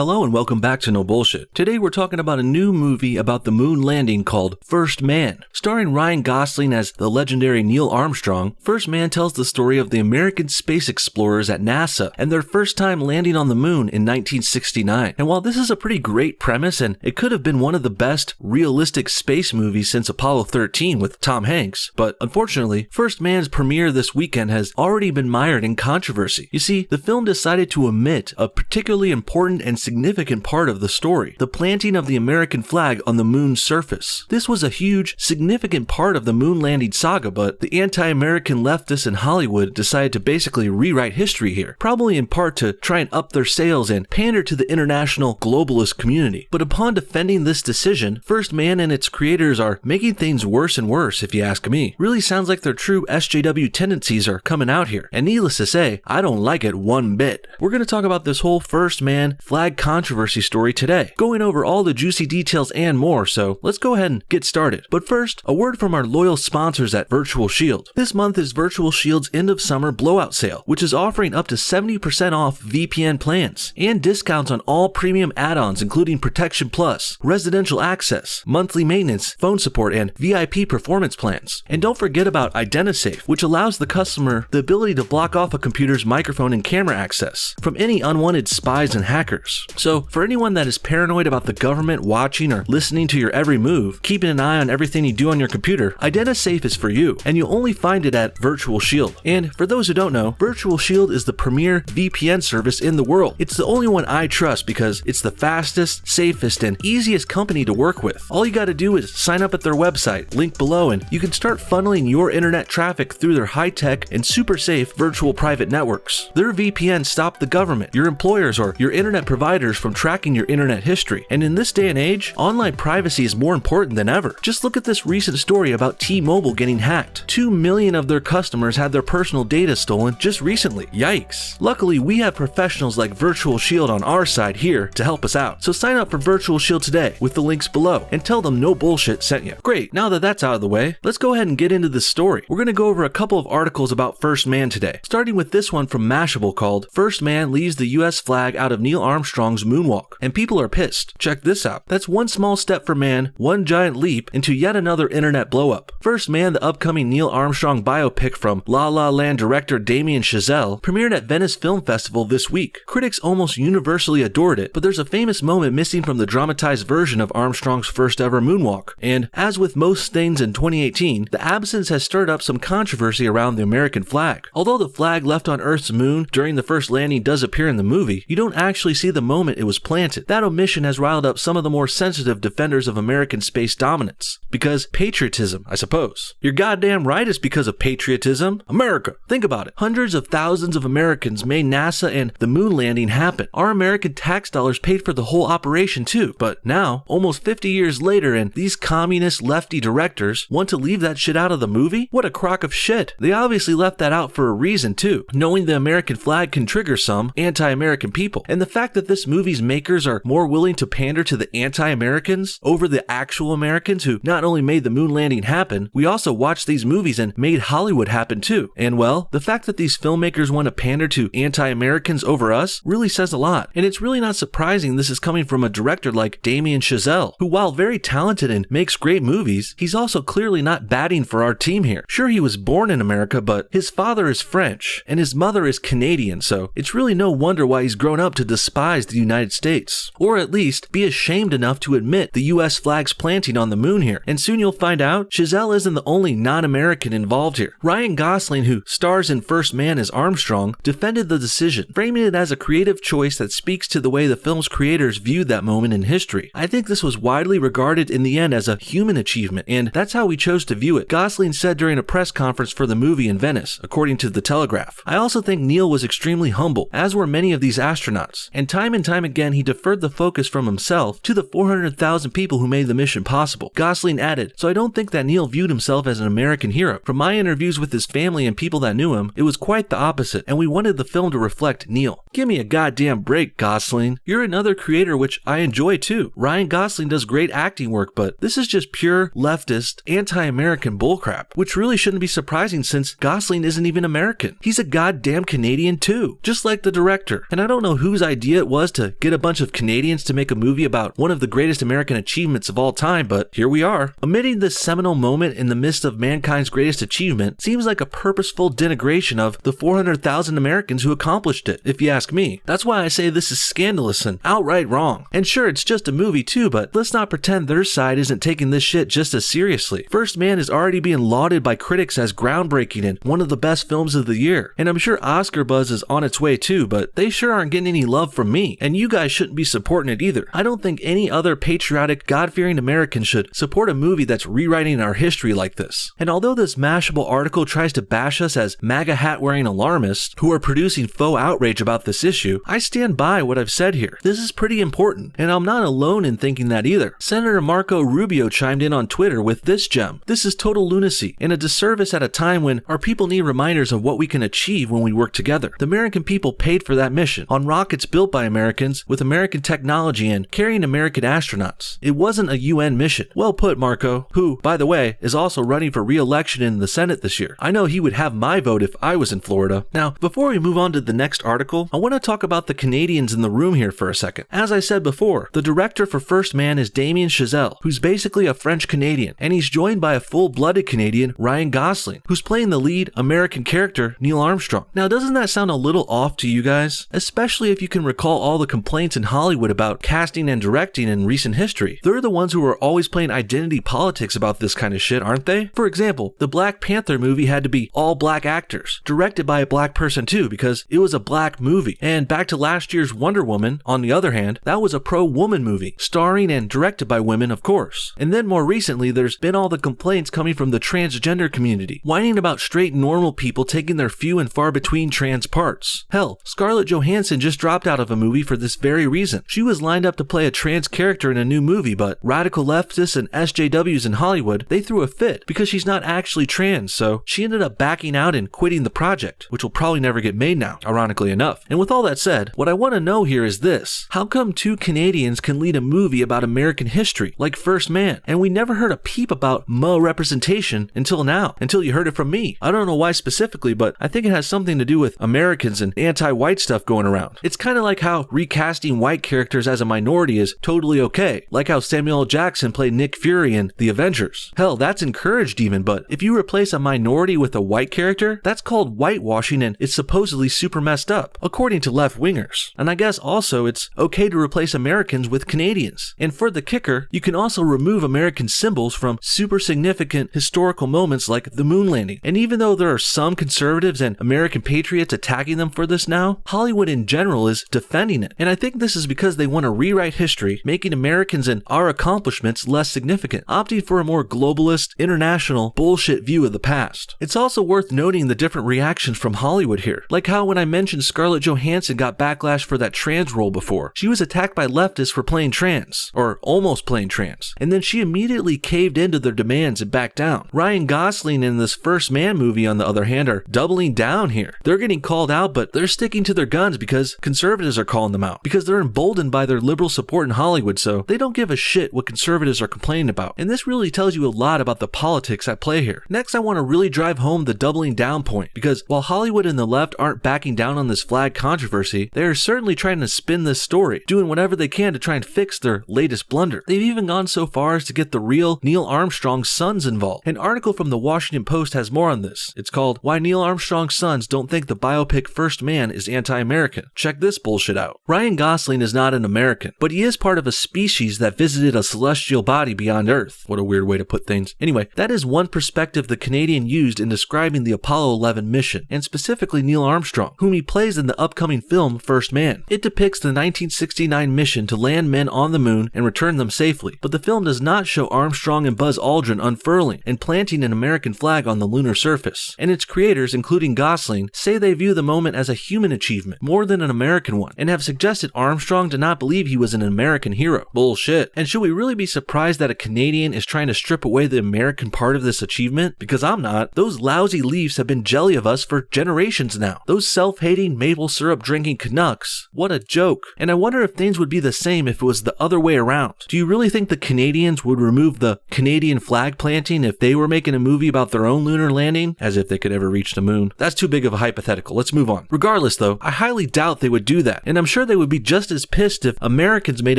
Hello and welcome back to No Bullshit. Today we're talking about a new movie about the moon landing called First Man. Starring Ryan Gosling as the legendary Neil Armstrong, First Man tells the story of the American space explorers at NASA and their first time landing on the moon in 1969. And while this is a pretty great premise and it could have been one of the best realistic space movies since Apollo 13 with Tom Hanks, but unfortunately, First Man's premiere this weekend has already been mired in controversy. You see, the film decided to omit a particularly important and significant part of the story, the planting of the American flag on the moon's surface. This was a huge, significant part of the moon landing saga, but the anti-American leftists in Hollywood decided to basically rewrite history here, probably in part to try and up their sales and pander to the international globalist community. But upon defending this decision, First Man and its creators are making things worse and worse, if you ask me. Really sounds like their true SJW tendencies are coming out here, and needless to say, I don't like it one bit. We're going to talk about this whole First Man flag controversy story today, going over all the juicy details and more, so let's go ahead and get started. But first, a word from our loyal sponsors at Virtual Shield. This month is Virtual Shield's end of summer blowout sale, which is offering up to 70% off VPN plans and discounts on all premium add-ons including Protection Plus, residential access, monthly maintenance, phone support, and VIP performance plans. And don't forget about IdentiSafe, which allows the customer the ability to block off a computer's microphone and camera access from any unwanted spies and hackers. So for anyone that is paranoid about the government watching or listening to your every move, keeping an eye on everything you do on your computer, IdentiSafe is for you, and you'll only find it at Virtual Shield. And for those who don't know, Virtual Shield is the premier VPN service in the world. It's the only one I trust because it's the fastest, safest, and easiest company to work with. All you gotta do is sign up at their website, link below, and you can start funneling your internet traffic through their high-tech and super safe virtual private networks. Their VPNs stop the government, your employers, or your internet providers from tracking your internet history. And in this day and age, online privacy is more important than ever. Just look at this recent story about T-Mobile getting hacked. 2 million of their customers had their personal data stolen just recently. Yikes. Luckily, we have professionals like Virtual Shield on our side here to help us out. So sign up for Virtual Shield today with the links below and tell them No Bullshit sent you. Great, now that that's out of the way, let's go ahead and get into this story. We're going to go over a couple of articles about First Man today, starting with this one from Mashable called First Man Leaves the US Flag Out of Neil Armstrong's Moonwalk, and people are pissed. Check this out. That's one small step for man, one giant leap into yet another internet blowup. First Man, the upcoming Neil Armstrong biopic from La La Land director Damien Chazelle, premiered at Venice Film Festival this week. Critics almost universally adored it, but there's a famous moment missing from the dramatized version of Armstrong's first ever moonwalk. And as with most things in 2018, the absence has stirred up some controversy around the American flag. Although the flag left on Earth's moon during the first landing does appear in the movie, you don't actually see the moment it was planted. That omission has riled up some of the more sensitive defenders of American space dominance. Because patriotism, I suppose. You're goddamn right it's because of patriotism. America. Think about it. Hundreds of thousands of Americans made NASA and the moon landing happen. Our American tax dollars paid for the whole operation too. But now, almost 50 years later, and these communist lefty directors want to leave that shit out of the movie? What a crock of shit. They obviously left that out for a reason too, knowing the American flag can trigger some anti-American people. And the fact that this movie's makers are more willing to pander to the anti-Americans over the actual Americans who not only made the moon landing happen, we also watched these movies and made Hollywood happen too. And well, the fact that these filmmakers want to pander to anti-Americans over us really says a lot. And it's really not surprising this is coming from a director like Damien Chazelle, who while very talented and makes great movies, he's also clearly not batting for our team here. Sure, he was born in America, but his father is French and his mother is Canadian, so it's really no wonder why he's grown up to despise the United States. Or at least be ashamed enough to admit the US flag's planting on the moon here. And soon you'll find out Chazelle isn't the only non-American involved here. Ryan Gosling, who stars in First Man as Armstrong, defended the decision, framing it as a creative choice that speaks to the way the film's creators viewed that moment in history. I think this was widely regarded in the end as a human achievement, and that's how we chose to view it, Gosling said during a press conference for the movie in Venice, according to The Telegraph. I also think Neil was extremely humble, as were many of these astronauts, and time again he deferred the focus from himself to the 400,000 people who made the mission possible. Gosling added, so I don't think that Neil viewed himself as an American hero. From my interviews with his family and people that knew him, it was quite the opposite, and we wanted the film to reflect Neil. Give me a goddamn break, Gosling. You're another creator which I enjoy too. Ryan Gosling does great acting work, but this is just pure leftist, anti-American bullcrap, which really shouldn't be surprising since Gosling isn't even American. He's a goddamn Canadian too, just like the director. And I don't know whose idea it was was to get a bunch of Canadians to make a movie about one of the greatest American achievements of all time, but here we are. Omitting this seminal moment in the midst of mankind's greatest achievement seems like a purposeful denigration of the 400,000 Americans who accomplished it, if you ask me. That's why I say this is scandalous and outright wrong. And sure, it's just a movie too, but let's not pretend their side isn't taking this shit just as seriously. First Man is already being lauded by critics as groundbreaking and one of the best films of the year. And I'm sure Oscar buzz is on its way too, but they sure aren't getting any love from me. And you guys shouldn't be supporting it either. I don't think any other patriotic, God-fearing American should support a movie that's rewriting our history like this. And although this Mashable article tries to bash us as MAGA hat-wearing alarmists who are producing faux outrage about this issue, I stand by what I've said here. This is pretty important, and I'm not alone in thinking that either. Senator Marco Rubio chimed in on Twitter with this gem. This is total lunacy and a disservice at a time when our people need reminders of what we can achieve when we work together. The American people paid for that mission on rockets built by Americans with American technology and carrying American astronauts. It wasn't a UN mission. Well put, Marco, who, by the way, is also running for re-election in the Senate this year. I know he would have my vote if I was in Florida. Now, before we move on to the next article, I want to talk about the Canadians in the room here for a second. As I said before, the director for First Man is Damien Chazelle, who's basically a French Canadian, and he's joined by a full-blooded Canadian, Ryan Gosling, who's playing the lead American character, Neil Armstrong. Now, doesn't that sound a little off to you guys? Especially if you can recall all the complaints in Hollywood about casting and directing in recent history. They're the ones who are always playing identity politics about this kind of shit, aren't they? For example, the Black Panther movie had to be all black actors, directed by a black person too, because it was a black movie. And back to last year's Wonder Woman, on the other hand, that was a pro-woman movie, starring and directed by women, of course. And then more recently, there's been all the complaints coming from the transgender community, whining about straight normal people taking their few and far between trans parts. Hell, Scarlett Johansson just dropped out of a movie for this very reason. She was lined up to play a trans character in a new movie, but radical leftists and SJWs in Hollywood, they threw a fit because she's not actually trans, so she ended up backing out and quitting the project, which will probably never get made now, ironically enough. And with all that said, what I want to know here is this: how come two Canadians can lead a movie about American history, like First Man, and we never heard a peep about representation until now, until you heard it from me? I don't know why specifically, but I think it has something to do with Americans and anti-white stuff going around. It's kind of like how recasting white characters as a minority is totally okay, like how Samuel L. Jackson played Nick Fury in The Avengers. Hell, that's encouraged even, but if you replace a minority with a white character, that's called whitewashing and it's supposedly super messed up, according to left-wingers. And I guess also it's okay to replace Americans with Canadians. And for the kicker, you can also remove American symbols from super significant historical moments like the moon landing. And even though there are some conservatives and American patriots attacking them for this now, Hollywood in general is defending it. And I think this is because they want to rewrite history, making Americans and our accomplishments less significant, opting for a more globalist, international, bullshit view of the past. It's also worth noting the different reactions from Hollywood here, like how when I mentioned Scarlett Johansson got backlash for that trans role before, she was attacked by leftists for playing trans, or almost playing trans, and then she immediately caved into their demands and backed down. Ryan Gosling in this First Man movie, on the other hand, are doubling down here. They're getting called out, but they're sticking to their guns because conservatives are calling them out, because they're emboldened by their liberal support in Hollywood, so they don't give a shit what conservatives are complaining about. And this really tells you a lot about the politics at play here. Next, I want to really drive home the doubling down point, because while Hollywood and the left aren't backing down on this flag controversy, they are certainly trying to spin this story, doing whatever they can to try and fix their latest blunder. They've even gone so far as to get the real Neil Armstrong's sons involved. An article from the Washington Post has more on this. It's called "Why Neil Armstrong's Sons Don't Think the Biopic First Man is Anti-American." Check this bullshit out. Ryan Gosling is not an American, but he is part of a species that visited a celestial body beyond Earth. What a weird way to put things. Anyway, that is one perspective the Canadian used in describing the Apollo 11 mission, and specifically Neil Armstrong, whom he plays in the upcoming film First Man. It depicts the 1969 mission to land men on the moon and return them safely, but the film does not show Armstrong and Buzz Aldrin unfurling and planting an American flag on the lunar surface. And its creators, including Gosling, say they view the moment as a human achievement more than an American one, and have suggested Armstrong did not believe he was an American hero. Bullshit. And should we really be surprised that a Canadian is trying to strip away the American part of this achievement? Because I'm not. Those lousy Leafs have been jelly of us for generations now. Those self-hating, maple syrup drinking Canucks. What a joke. And I wonder if things would be the same if it was the other way around. Do you really think the Canadians would remove the Canadian flag planting if they were making a movie about their own lunar landing? As if they could ever reach the moon. That's too big of a hypothetical. Let's move on. Regardless though, I highly doubt they would do that. And I'm sure they would be just as pissed if Americans made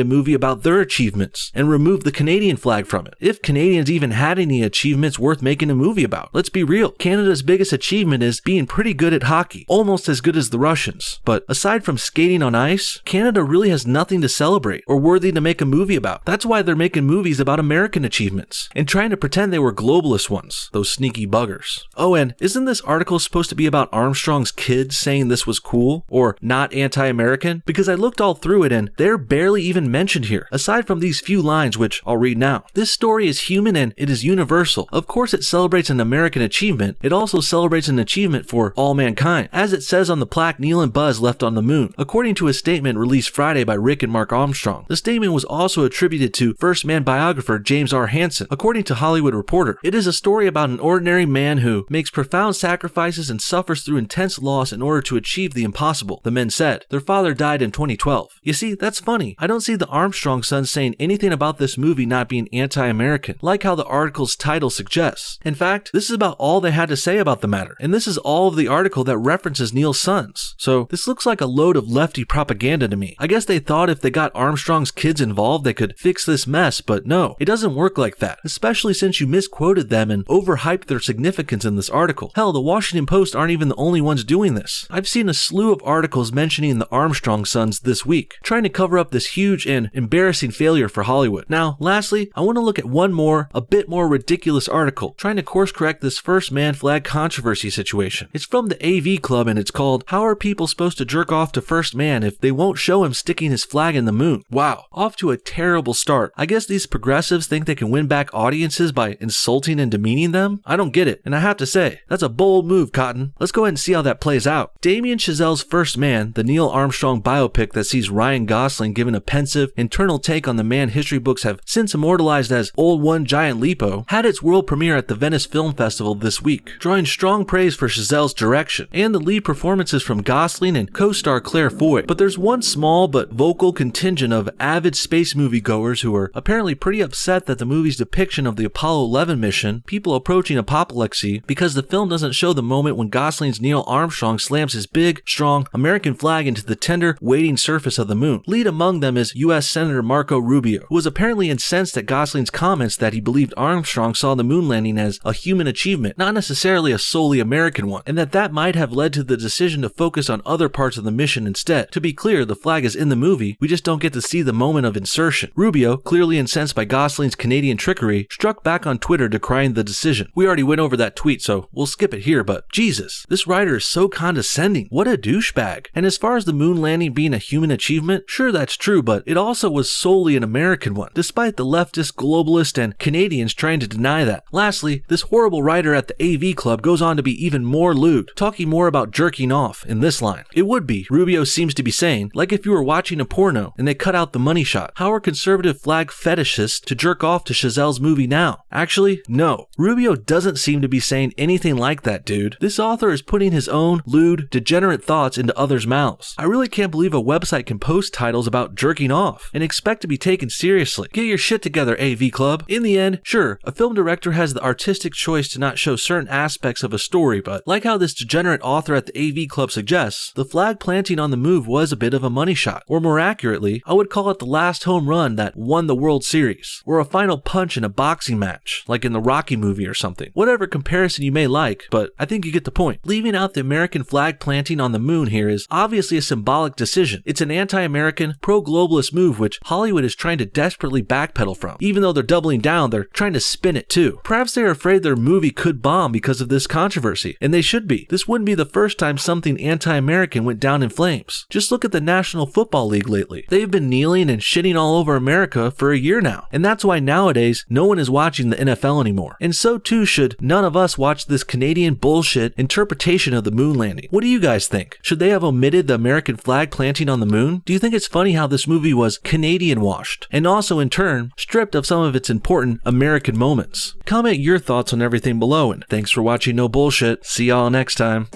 a movie about their achievements and removed the Canadian flag from it. If Canadians even had any achievements worth making a movie about. Let's be real, Canada's biggest achievement is being pretty good at hockey, almost as good as the Russians. But aside from skating on ice, Canada really has nothing to celebrate or worthy to make a movie about. That's why they're making movies about American achievements and trying to pretend they were globalist ones, those sneaky buggers. Oh, and isn't this article supposed to be about Armstrong's kids saying this was cool or not anti-American? Because I looked all through it and they're barely even mentioned here, aside from these few lines which I'll read now. This story is human and it is universal. Of course it celebrates an American achievement, it also celebrates an achievement for all mankind, as it says on the plaque Neil and Buzz left on the moon, according to a statement released Friday by Rick and Mark Armstrong. The statement was also attributed to First Man biographer James R. Hansen, according to Hollywood Reporter. It is a story about an ordinary man who makes profound sacrifices and suffers through intense loss in order to achieve the impossible, the men said. Their father died in 2012. You see, that's funny. I don't see the Armstrong sons saying anything about this movie not being anti-American, like how the article's title suggests. In fact, this is about all they had to say about the matter, and this is all of the article that references Neil's sons. So this looks like a load of lefty propaganda to me. I guess they thought if they got Armstrong's kids involved they could fix this mess, but no, it doesn't work like that, especially since you misquoted them and overhyped their significance in this article. Hell, the Washington Post aren't even the only ones doing this. I've seen a slew of articles mentioning the Armstrong sons this week, trying to cover up this huge and embarrassing failure for Hollywood. Now, lastly, I want to look at one more, a bit more ridiculous article, trying to course correct this First Man flag controversy situation. It's from the AV Club and it's called, "How Are People Supposed to Jerk Off to First Man If They Won't Show Him Sticking His Flag in the Moon?" Wow, off to a terrible start. I guess these progressives think they can win back audiences by insulting and demeaning them? I don't get it, and I have to say, that's a bold move, Cotton. Let's go ahead and see how that plays out. Damien Chazelle's First Man, the Neil Armstrong biopic that sees Ryan Gosling given a pensive, internal take on the man history books have since immortalized as Old One Giant Lipo, had its world premiere at the Venice Film Festival this week, drawing strong praise for Chazelle's direction and the lead performances from Gosling and co-star Claire Foy. But there's one small but vocal contingent of avid space moviegoers who are apparently pretty upset that the movie's depiction of the Apollo 11 mission, people approaching apoplexy, because the film doesn't show the moment when Gosling's Neil Armstrong slams his big, strong American flag into the tender, waiting surface of the moon. Lead among them is U.S. Senator Marco Rubio, who was apparently incensed at Gosling's comments that he believed Armstrong saw the moon landing as a human achievement, not necessarily a solely American one, and that might have led to the decision to focus on other parts of the mission instead. To be clear, the flag is in the movie, we just don't get to see the moment of insertion. Rubio, clearly incensed by Gosling's Canadian trickery, struck back on Twitter decrying the decision. We already went over that tweet, so we'll skip it here, but Jesus, this writer is so condescending. What a douchebag. And as far as the moon landing being a human achievement, sure, that's true, but it also was solely an American one, despite the leftist, globalist, and Canadians trying to deny that. Lastly, this horrible writer at the AV Club goes on to be even more lewd, talking more about jerking off in this line. It would be, Rubio seems to be saying, like if you were watching a porno and they cut out the money shot. How are conservative flag fetishists to jerk off to Chazelle's movie now? Actually, no. Rubio doesn't seem to be saying anything like that, dude. This author is putting his own lewd, degenerate thoughts into others' mouths. I really can't believe a website can post titles about jerking off and expect to be taken seriously. Get your shit together, AV Club. In the end, sure, a film director has the artistic choice to not show certain aspects of a story, but like how this degenerate author at the AV Club suggests, the flag planting on the move was a bit of a money shot. Or more accurately, I would call it the last home run that won the World Series, or a final punch in a boxing match, like in the Rocky movie or something. Whatever comparison you may like, but I think you get the point. Leaving out the American flag planting on the moon here is obviously a symbolic decision. It's an anti-American, pro-globalist move which Hollywood is trying to desperately backpedal from. Even though they're doubling down, they're trying to spin it too. Perhaps they're afraid their movie could bomb because of this controversy, and they should be. This wouldn't be the first time something anti-American went down in flames. Just look at the National Football League lately. They've been kneeling and shitting all over America for a year now, and that's why nowadays no one is watching the NFL anymore. And so too should none of us watch this Canadian bullshit interpretation of the moon landing. What do you guys think? Should they have omitted the American flag planting on the moon? Do you think it's funny how this movie was Canadian washed, and also in turn stripped of some of its important American moments? Comment your thoughts on everything below, and thanks for watching No Bullshit. See y'all next time.